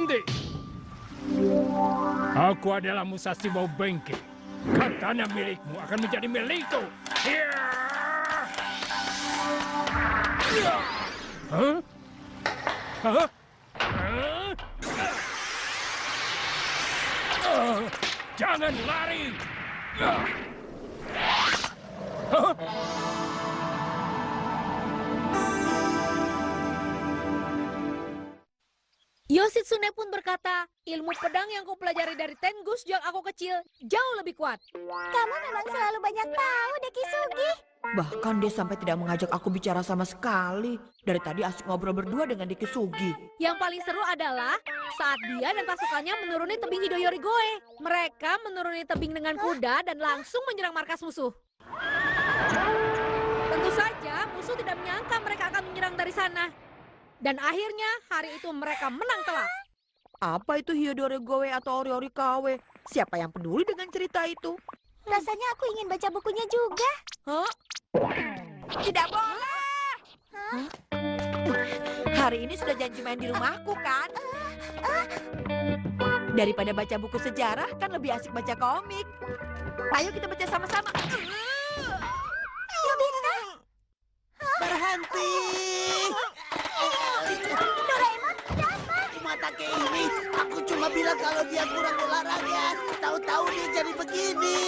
Henti! Aku adalah Musashi Maubengke. Katana milikmu akan menjadi milikku. Hah? Hah? Jangan lari! Hah? Yoshitsune pun berkata, ilmu pedang yang kupelajari dari Tengu sejak aku kecil jauh lebih kuat. Kamu memang selalu banyak tahu, Dekisugi. Bahkan dia sampai tidak mengajak aku bicara sama sekali. Dari tadi asik ngobrol berdua dengan Dekisugi. Yang paling seru adalah saat dia dan pasukannya menuruni tebing Hidoyori-goe. Mereka menuruni tebing dengan kuda dan langsung menyerang markas musuh. Tentu saja musuh tidak menyangka mereka akan menyerang dari sana. Dan akhirnya hari itu mereka menang telak. Apa itu Hiyodori-goe atau Ori-ori-kawe? Siapa yang peduli dengan cerita itu? Rasanya aku ingin baca bukunya juga. Hah? Tidak boleh! Hah? Hari ini sudah janji main di rumahku, kan? Daripada baca buku sejarah, kan lebih asik baca komik. Ayo kita baca sama-sama. Nobita! Berhenti! Doraemon, kenapa? Umatake ini, aku cuma bilang kalau dia kurang olahraga. Tahu-tahu dia jadi begini.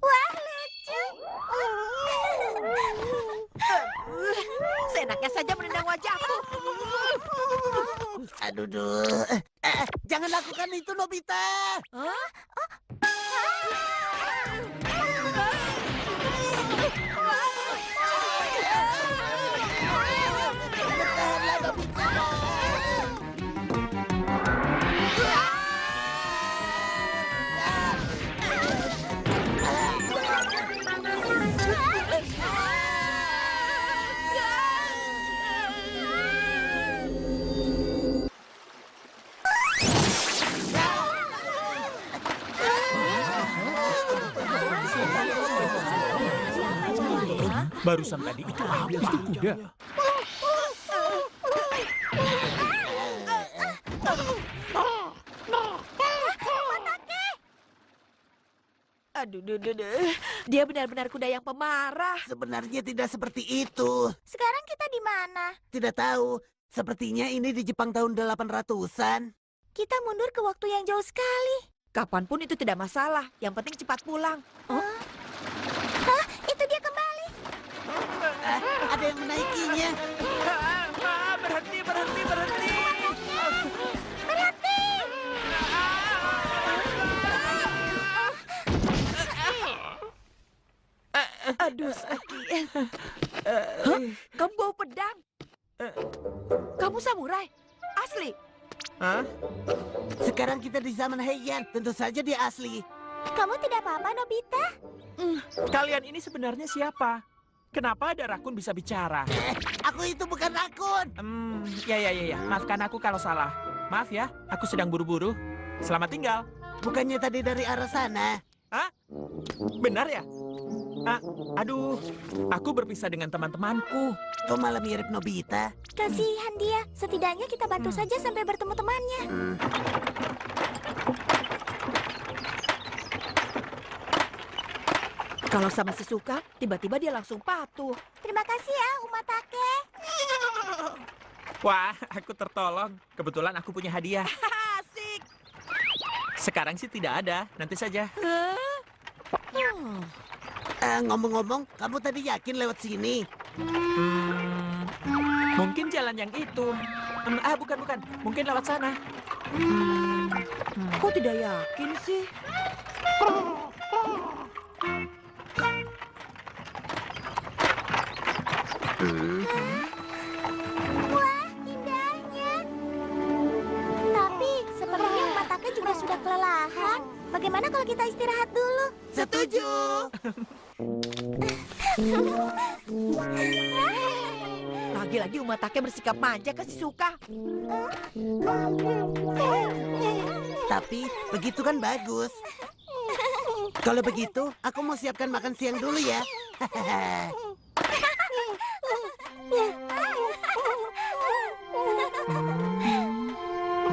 Wah, lucu. Seenaknya saja menendang wajahku. Aduh, jangan lakukan itu, Nobita. Hah? Bertahanlah, Nobita. Barusan tadi itu apa? Itu kuda. Aduh, dia benar-benar kuda yang pemarah. Sebenarnya tidak seperti itu. Sekarang kita di mana? Tidak tahu. Sepertinya ini di Jepang tahun 800-an. Kita mundur ke waktu yang jauh sekali. Kapanpun itu tidak masalah. Yang penting cepat pulang. Hah? Itu dia kembali. Ada yang menaikinya. Berhenti, berhenti, berhenti. Berhenti! Aduh, sakit. Hah? Kamu bawa pedang? Kamu samurai? Asli? Hah? Sekarang kita di zaman Heian. Tentu saja dia asli. Kamu tidak apa-apa, Nobita? Kalian ini sebenarnya siapa? Kenapa ada rakun bisa bicara? Aku itu bukan rakun. Ya. Maafkan aku kalau salah. Maaf ya, aku sedang buru-buru. Selamat tinggal. Bukannya tadi dari arah sana. Hah? Benar ya? Aduh, aku berpisah dengan teman-temanku. Kau malah mirip Nobita. Kasihan dia. Setidaknya kita bantu saja sampai bertemu temannya. Kalau sama si Suka, tiba-tiba dia langsung patuh. Terima kasih ya, Umatake. Wah, aku tertolong. Kebetulan aku punya hadiah. Asik. Sekarang sih tidak ada, nanti saja. Ngomong-ngomong, kamu tadi yakin lewat sini? Mungkin jalan yang itu. Bukan. Mungkin lewat sana. Kok tidak yakin sih? Wah, indahnya. Tapi sepertinya Umatake juga sudah kelelahan. Bagaimana kalau kita istirahat dulu? Setuju. Lagi-lagi Umatake bersikap manja ke si Suka. Tapi begitu kan bagus. Kalau begitu, aku mau siapkan makan siang dulu ya.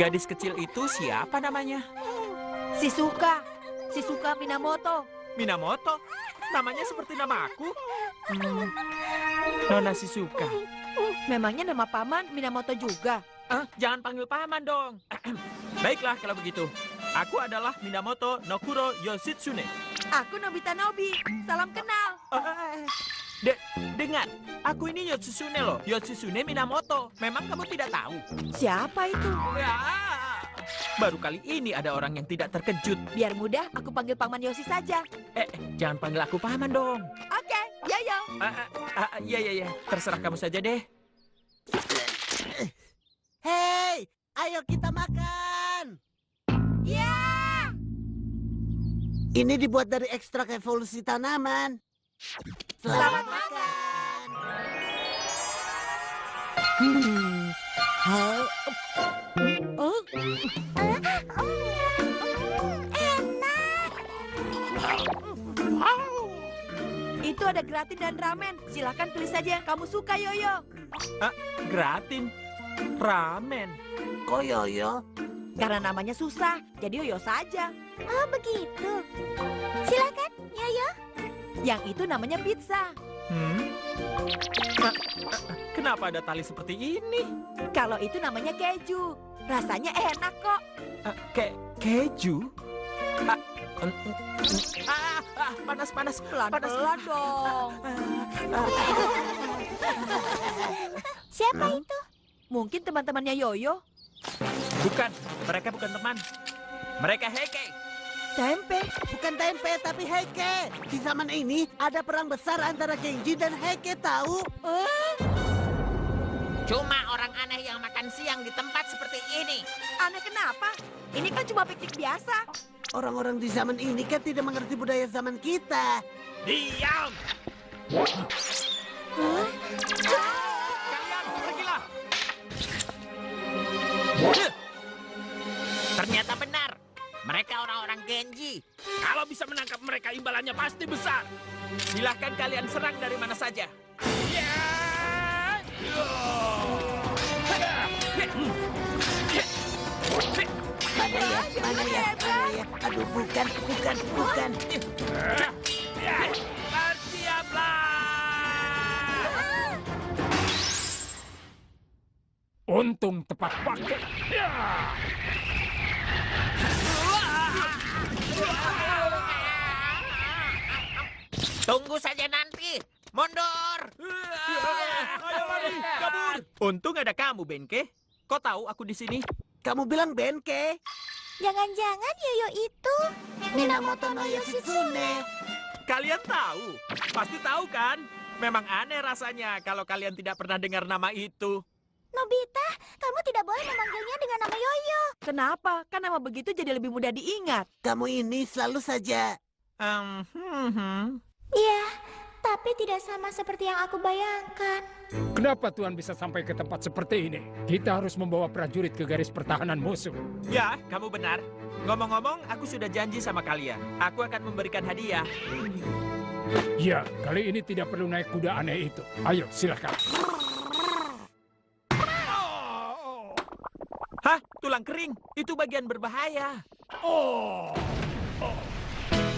Gadis kecil itu siapa namanya? Shizuka. Shizuka Minamoto. Minamoto? Namanya seperti nama aku? Nona Shizuka. Memangnya nama paman Minamoto juga? Jangan panggil paman dong. Baiklah kalau begitu. Aku adalah Minamoto Nokuro Yoshitsune. Aku Nobita Nobi. Salam kenal. Dengar, aku ini Yoshitsune loh. Yoshitsune Minamoto. Memang kamu tidak tahu? Siapa itu? Ya, baru kali ini ada orang yang tidak terkejut. Biar mudah, aku panggil Paman Yosi saja. Jangan panggil aku paman dong. Oke, Yoyo. Iya. Terserah kamu saja deh. Hei, ayo kita makan. Ya. Ini dibuat dari ekstrak evolusi tanaman. Selamat makan. Itu ada gratin dan ramen. Silakan pilih saja yang kamu suka, Yoyo. Gratin? Ramen? Kok Yoyo? Karena namanya susah, jadi Yoyo saja. Oh, begitu. Silakan, Yoyo. Yang itu namanya pizza. Kenapa ada tali seperti ini? Kalau itu namanya keju. Rasanya enak kok. Keju? Panas. Pelan-pelan dong. Siapa itu? Mungkin teman-temannya Yoyo. Bukan, mereka bukan teman. Mereka Heike. Tempe. Bukan tempe, tapi Heike. Di zaman ini ada perang besar antara Genji dan Heike, tahu? Cuma orang aneh yang makan siang di tempat seperti ini. Aneh kenapa? Ini kan cuma piknik biasa. Orang-orang di zaman ini kan tidak mengerti budaya zaman kita. Diam! Kalian pergilah. Ternyata benar. Mereka orang-orang Genji. Kalau bisa menangkap mereka, imbalannya pasti besar. Silahkan kalian serang dari mana saja. Mana ya? Aduh, bukan. Untung tepat waktu. Tunggu saja nanti. Mundur. Ayo lari, kabur. Untung ada kamu, Benke. Kau tahu aku di sini? Kamu bilang Benke? Jangan-jangan Yoyo itu Minamoto no Yoshitsune. Kalian tahu? Pasti tahu kan? Memang aneh rasanya kalau kalian tidak pernah dengar nama itu. Nobita, kamu tidak boleh memanggilnya dengan nama Yoyo. Kenapa? Kan nama begitu jadi lebih mudah diingat. Kamu ini selalu saja. Iya, tapi tidak sama seperti yang aku bayangkan. Kenapa Tuhan bisa sampai ke tempat seperti ini? Kita harus membawa prajurit ke garis pertahanan musuh. Ya, kamu benar. Ngomong-ngomong, aku sudah janji sama kalian. Aku akan memberikan hadiah. Ya, kali ini tidak perlu naik kuda aneh itu. Ayo, silakan. Hah? Tulang kering? Itu bagian berbahaya. Oh,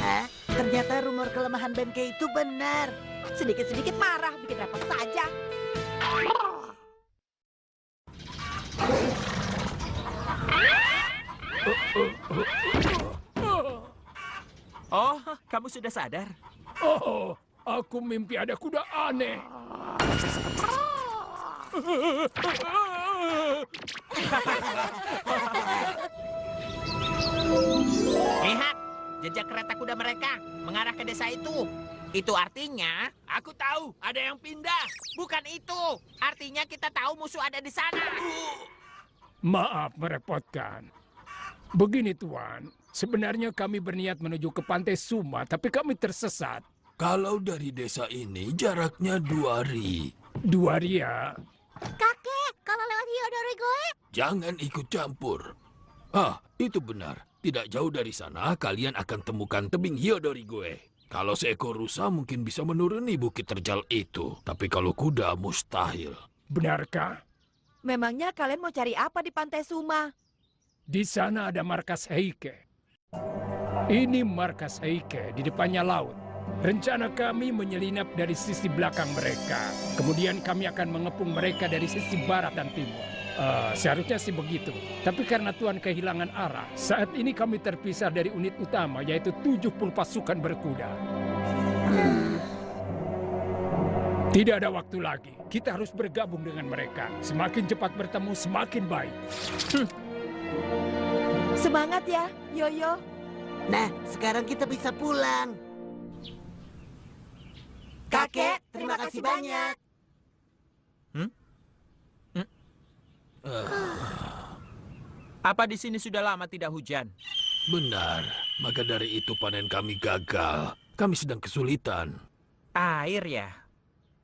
Hah? Ternyata rumor kelemahan Benke itu benar. Sedikit-sedikit marah, bikin repot saja. Oh, kamu sudah sadar? oh, aku mimpi ada kuda aneh. Lihat, jejak kereta kuda mereka mengarah ke desa itu. Itu artinya, Aku tahu, ada yang pindah. bukan itu. Artinya kita tahu musuh ada di sana. Maaf merepotkan. Begini Tuan, sebenarnya kami berniat menuju ke pantai Suma, tapi kami tersesat. Kalau dari desa ini jaraknya 2 ri. 2 ria. Kakek, kalau lewat Hyodorigoe, Jangan ikut campur. Itu benar. Tidak jauh dari sana kalian akan temukan tebing Hyodorigoe. Kalau seekor rusa mungkin bisa menuruni bukit terjal itu. Tapi kalau kuda mustahil. Benarkah? Memangnya kalian mau cari apa di Pantai Suma? Di sana ada markas Heike. Ini markas Heike, di depannya laut. Rencana kami menyelinap dari sisi belakang mereka. Kemudian kami akan mengepung mereka dari sisi barat dan timur. Seharusnya sih begitu. Tapi karena Tuan kehilangan arah, saat ini kami terpisah dari unit utama, yaitu 70 pasukan berkuda. Tidak ada waktu lagi. Kita harus bergabung dengan mereka. Semakin cepat bertemu, semakin baik. Semangat ya, Yoyo. Nah, sekarang kita bisa pulang. Kakek, terima kasih banyak. Apa di sini sudah lama tidak hujan? Benar, maka dari itu panen kami gagal. Kami sedang kesulitan. Air ya?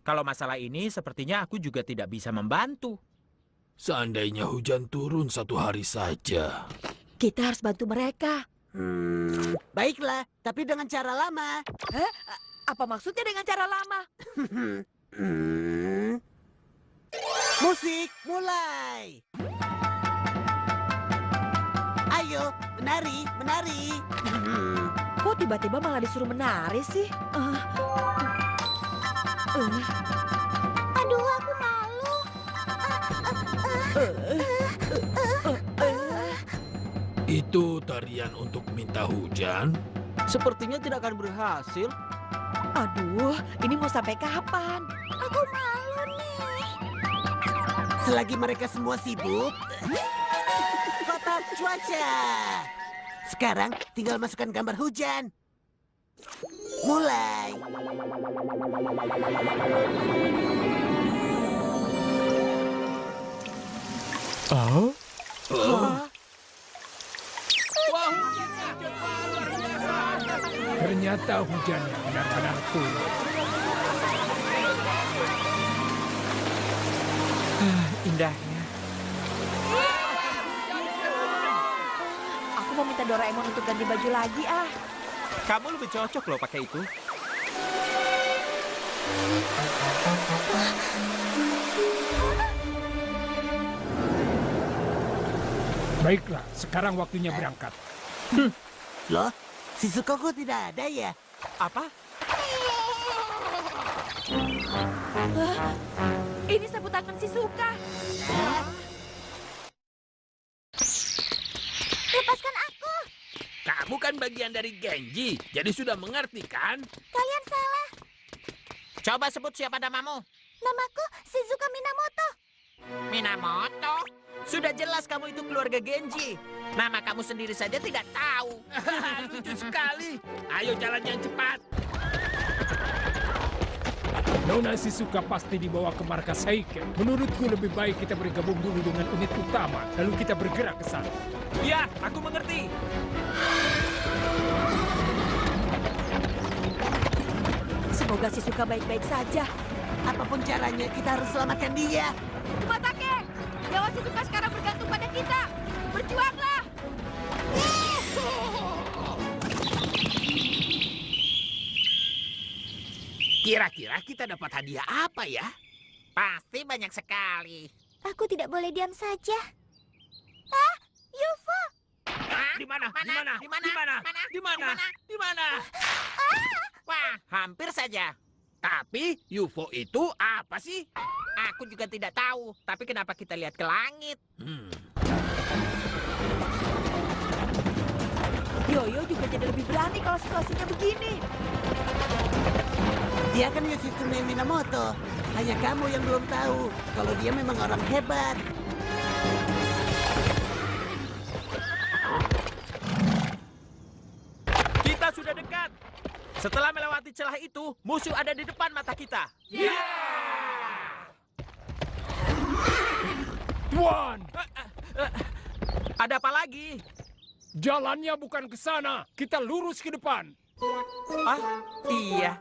Kalau masalah ini sepertinya aku juga tidak bisa membantu. Seandainya hujan turun 1 hari saja. Kita harus bantu mereka. Baiklah, tapi dengan cara lama. Apa maksudnya dengan cara lama? Musik, mulai. Ayo, menari, menari. Kok tiba-tiba malah disuruh menari sih? Aduh, aku malu. Itu tarian untuk minta hujan? Sepertinya tidak akan berhasil. Aduh, ini mau sampai kapan? Aku malu nih. Selagi mereka semua sibuk. Kotak cuaca. Sekarang tinggal masukkan gambar hujan. Mulai. Ternyata hujannya benar-benar turun. Indahnya. Aku mau minta Doraemon untuk ganti baju lagi ah. Kamu lebih cocok loh pakai itu. Baiklah, sekarang waktunya berangkat. Loh, si Sukoko tidak ada ya? Apa? Ini sabut tangan Shizuka. Lepaskan aku. Kamu kan bagian dari Genji, jadi sudah mengerti kan? Kalian salah. Coba sebut siapa namamu. Namaku Shizuka Minamoto. Minamoto? Sudah jelas kamu itu keluarga Genji. Nama kamu sendiri saja tidak tahu. Lucu sekali. Ayo jalan yang cepat. Nona Shizuka pasti dibawa ke markas Heike. Menurutku lebih baik kita bergabung dulu dengan unit utama, lalu kita bergerak ke sana. Iya, aku mengerti. Semoga Shizuka baik-baik saja. Apapun caranya, kita harus selamatkan dia. Kumatake, nyawa Shizuka sekarang bergantung pada kita. Berjuanglah. Kira-kira kita dapat hadiah apa ya? Pasti banyak sekali. Aku tidak boleh diam saja. Ah, UFO. Hah? Di mana? Di mana? Di mana? Di mana? Mana? Di mana? Di mana? Wah, hampir saja. Tapi UFO itu apa sih? Aku juga tidak tahu. Tapi kenapa kita lihat ke langit? Yoyo juga jadi lebih berani kalau situasinya begini. Dia kan Yoshitsune Minamoto. Hanya kamu yang belum tahu kalau dia memang orang hebat. Kita sudah dekat. Setelah melewati celah itu, musuh ada di depan mata kita. Tuan, Ada apa lagi? jalannya bukan ke sana. Kita lurus ke depan. Ah, iya.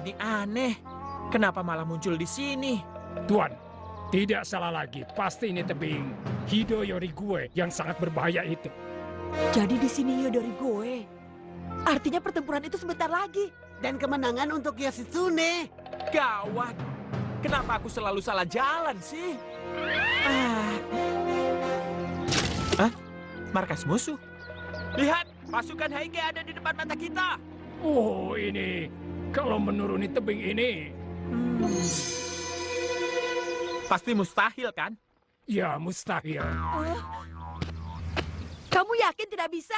Ini aneh. Kenapa malah muncul di sini? Tuan, Tidak salah lagi, pasti ini tebing Hideyori gue yang sangat berbahaya itu. Jadi di sini Hiyodori Goe. Artinya pertempuran itu sebentar lagi. Dan kemenangan untuk Yoshitsune. Gawat. Kenapa aku selalu salah jalan sih? Markas musuh. Lihat, pasukan Heike ada di depan mata kita. Oh, ini kalau menuruni tebing ini, Pasti mustahil kan? ya mustahil. Kamu yakin tidak bisa?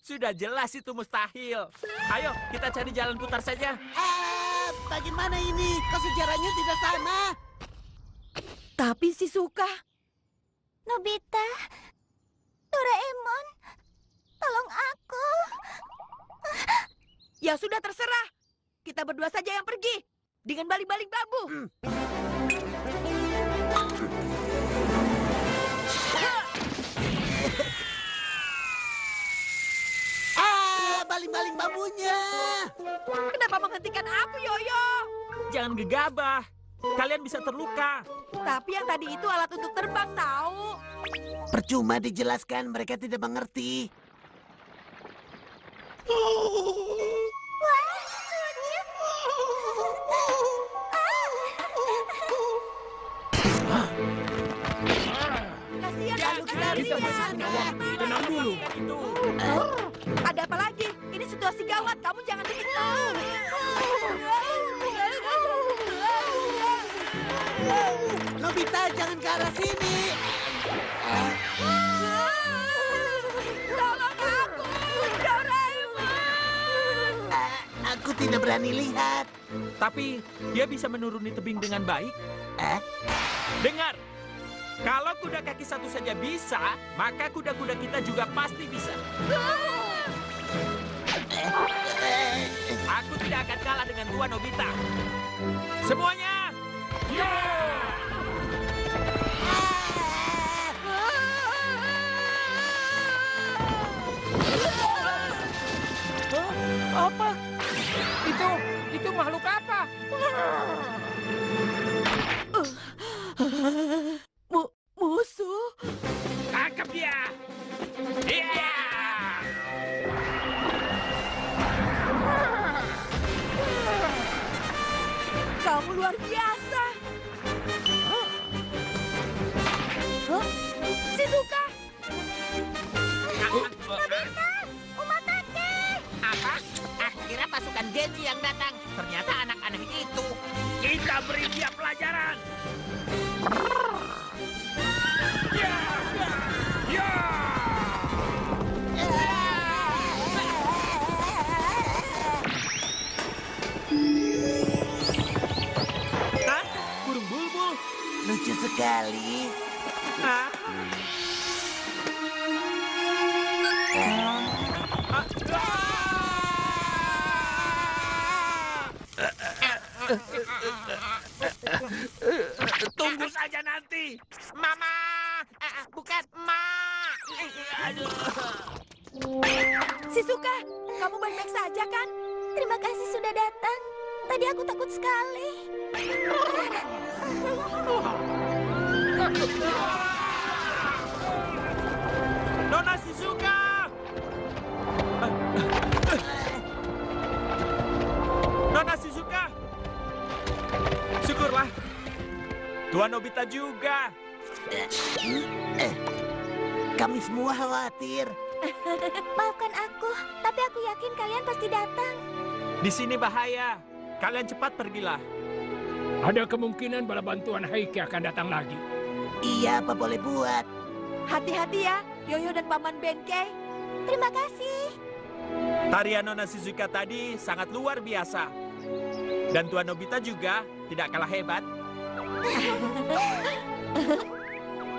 Sudah jelas itu mustahil. Ayo, kita cari jalan putar saja. Bagaimana ini? Kok sejarahnya tidak sama? Tapi Shizuka, Nobita, Doraemon, tolong aku. ya sudah terserah. Kita berdua saja yang pergi. Dengan baling-baling bambu. Baling-baling bambunya. Kenapa menghentikan aku, Yoyo? Jangan gegabah. Kalian bisa terluka. Tapi yang tadi itu alat untuk terbang, tahu? Percuma dijelaskan, mereka tidak mengerti. Kasihan pasukan Kita masih kalian. punya waktu, tenang dulu. Itu. Ada apa lagi? Ini situasi gawat. Kamu jangan bikin Nobita, jangan ke arah sini. Tolong aku, Doraemon. Aku tidak berani lihat. Tapi dia bisa menuruni tebing dengan baik. Eh? Dengar, kalau kuda kaki satu saja bisa, maka kuda-kuda kita juga pasti bisa. Aku tidak akan kalah dengan Tuan Nobita. Semuanya, Apa? Itu makhluk apa? Musuh? tangkap dia. Iya. Kamu luar biasa. Shizuka, Apa? Akhirnya pasukan Genji yang datang. Ternyata anak-anak itu. Kita beri dia pelajaran. Ya, ya. Hah? Burung bulbul. Lucu sekali. Hah? Tunggu saja nanti. Mama! Bukan, Ma! Shizuka, kamu baik-baik saja kan? Terima kasih sudah datang. Tadi aku takut sekali. Nona Shizuka! Nona Shizuka! Syukurlah. Tuan Nobita juga. Kami semua khawatir. Maafkan aku, tapi aku yakin kalian pasti datang. Di sini bahaya. Kalian cepat pergilah. Ada kemungkinan bala bantuan Heike akan datang lagi. Iya, apa boleh buat? Hati-hati ya, Yoyo dan Paman Benkei. Terima kasih. Tarian Nona Shizuka tadi sangat luar biasa. Dan Tuan Nobita juga tidak kalah hebat.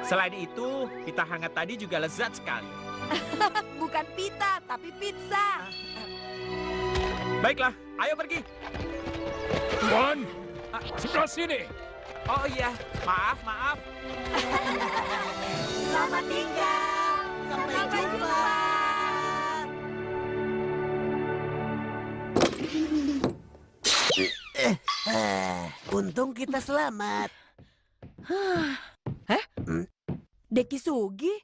Selain itu, pita hangat tadi juga lezat sekali. Bukan pita, tapi pizza. Baiklah, ayo pergi. Tuan, sebelah sini. Oh iya, maaf, maaf. Selamat tinggal. Sampai jumpa. Untung kita selamat. Deki Sugi?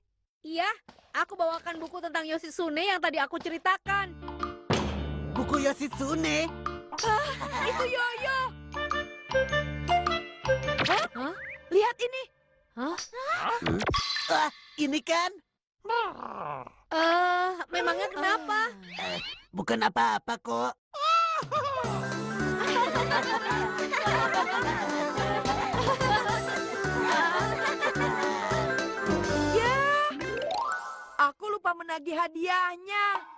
Iya, aku bawakan buku tentang Yoshitsune yang tadi aku ceritakan. Buku Yoshitsune. Itu Yoyo. Hah? Lihat ini. Wah, ini kan Memangnya kenapa? bukan apa-apa kok. Aku lupa menagih hadiahnya.